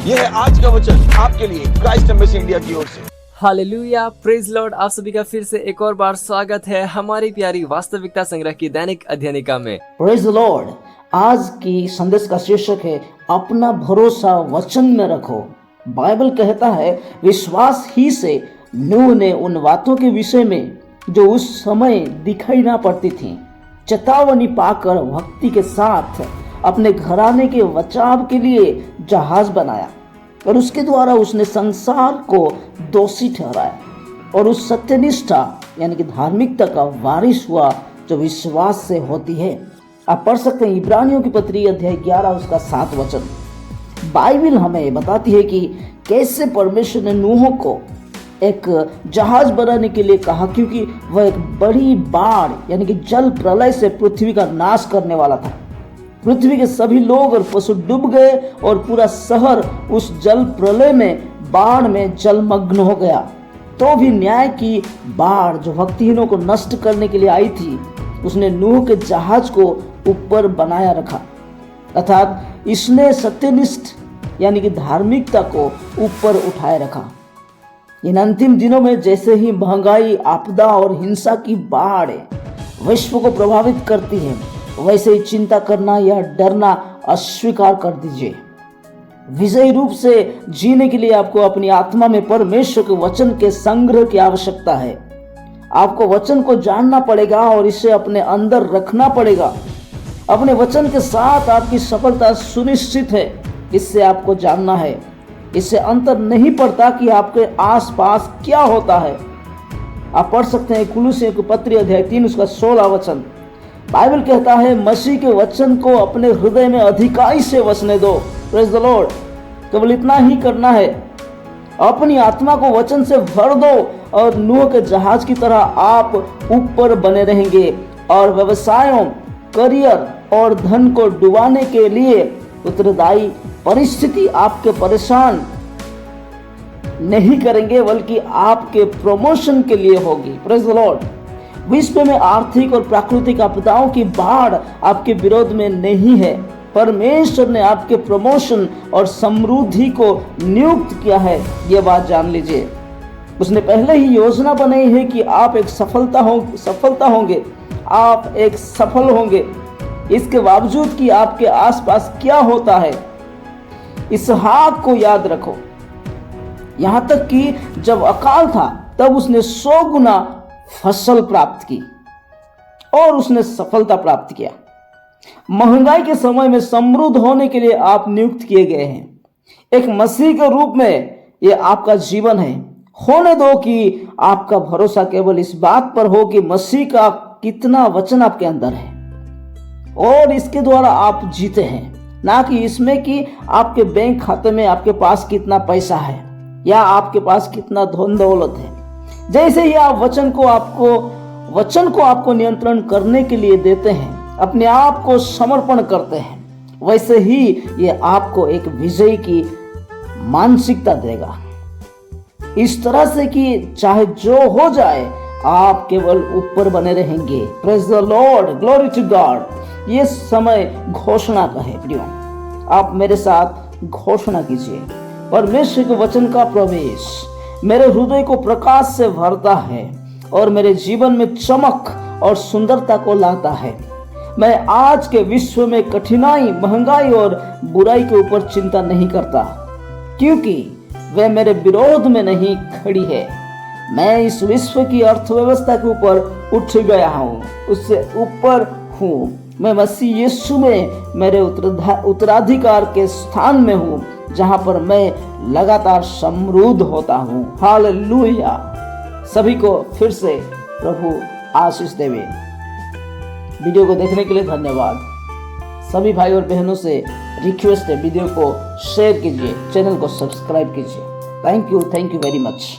यह है आज का वचन आपके लिए क्राइस्ट एम्बेसी इंडिया की ओर से। Hallelujah, praise Lord. आप सभी का फिर से एक और बार स्वागत है हमारी प्यारी वास्तविकता संग्रह की दैनिक अध्ययनिका में। Praise the Lord. आज की संदेश का शीर्षक है अपना भरोसा वचन में रखो। बाइबल कहता है विश्वास ही से नूह ने उन बातों के विषय में जो उस समय दिखाई ना पड़ती थी चेतावनी पाकर भक्ति के साथ अपने घराने के बचाव के लिए जहाज बनाया और उसके द्वारा उसने संसार को दोषी ठहराया और उस सत्यनिष्ठा यानी कि धार्मिकता का वारिस हुआ जो विश्वास से होती है। आप पढ़ सकते हैं इब्रानियों की पत्री अध्याय 11 उसका 7 वचन। बाइबल हमें बताती है कि कैसे परमेश्वर ने नूह को एक जहाज बनाने के लिए कहा, क्योंकि वह एक बड़ी बाढ़ यानी कि जल प्रलय से पृथ्वी का नाश करने वाला था। पृथ्वी के सभी लोग और पशु डूब गए और पूरा शहर उस जल प्रलय में बाढ़ में जलमग्न हो गया। तो भी न्याय की बाढ़ जो भक्तिहीनों को नष्ट करने के लिए आई थी, उसने नूह के जहाज को ऊपर बनाया रखा, अर्थात इसने सत्यनिष्ठ यानी कि धार्मिकता को ऊपर उठाए रखा। इन अंतिम दिनों में जैसे ही महंगाई, आपदा और हिंसा की बाढ़ विश्व को प्रभावित करती है, वैसे ही चिंता करना या डरना अस्वीकार कर दीजिए। विजयी रूप से जीने के लिए आपको अपनी आत्मा में परमेश्वर के वचन के संग्रह की आवश्यकता है। आपको वचन को जानना पड़ेगा और इसे अपने अंदर रखना पड़ेगा। अपने वचन के साथ आपकी सफलता सुनिश्चित है, इससे आपको जानना है। इससे अंतर नहीं पड़ता कि आपके आसपास क्या होता है। आप पढ़ सकते हैं कुलुस्सियों की पत्री अध्याय 3 उसका 16 वचन। बाइबल कहता है मसीह के वचन को अपने हृदय में अधिकाई से वसने दो। Praise the Lord. केवल इतना ही करना है, अपनी आत्मा को वचन से भर दो और नूह के जहाज की तरह आप ऊपर बने रहेंगे और व्यवसायों, करियर और धन को डुबाने के लिए उत्तरदायी परिस्थिति आपके परेशान नहीं करेंगे, बल्कि आपके प्रमोशन के लिए होगी। Praise the Lord. विश्व में आर्थिक और प्राकृतिक आपदाओं की बाढ़ आपके विरोध में नहीं है। परमेश्वर ने आपके प्रमोशन और समृद्धि को नियुक्त किया है, यह बात जान लीजिए। उसने पहले ही योजना बनाई है कि आप एक सफलता होंगे, आप एक सफल होंगे। इसके बावजूद कि आपके आसपास क्या होता है, इसहाक को याद रखो। यहां तक कि जब अकाल था तब उसने 100 गुना फसल प्राप्त की और उसने सफलता प्राप्त किया। महंगाई के समय में समृद्ध होने के लिए आप नियुक्त किए गए हैं। एक मसीह के रूप में यह आपका जीवन है। होने दो कि आपका भरोसा केवल इस बात पर हो कि मसीह का कितना वचन आपके अंदर है और इसके द्वारा आप जीते हैं, ना कि इसमें कि आपके बैंक खाते में आपके पास कितना पैसा है या आपके पास कितना धन दौलत है। जैसे ही आप वचन को आपको नियंत्रण करने के लिए देते हैं, अपने आप को समर्पण करते हैं, वैसे ही ये आपको एक विजय की मानसिकता देगा। इस तरह से कि चाहे जो हो जाए आप केवल ऊपर बने रहेंगे। Praise the Lord, glory to God. ये समय घोषणा का है। प्रियो, आप मेरे साथ घोषणा कीजिए, परमेश्वर के वचन का प्रवेश मेरे हृदय को प्रकाश से भरता है और मेरे जीवन में चमक और सुंदरता को लाता है। मैं आज के विश्व में कठिनाई, महंगाई और बुराई के ऊपर चिंता नहीं करता, क्योंकि वे मेरे विरोध में नहीं खड़ी है। मैं इस विश्व की अर्थव्यवस्था के ऊपर उठ गया हूँ, उससे ऊपर हूँ। मैं मसीह यीशु में मेरे उत्तराधिकार के स्थान में हूँ, जहां पर मैं लगातार समृद्ध होता हूँ। हालेलुया। सभी को फिर से प्रभु आशीष देवे। वीडियो को देखने के लिए धन्यवाद। सभी भाई और बहनों से रिक्वेस्ट है, वीडियो को शेयर कीजिए, चैनल को सब्सक्राइब कीजिए। Thank you very much.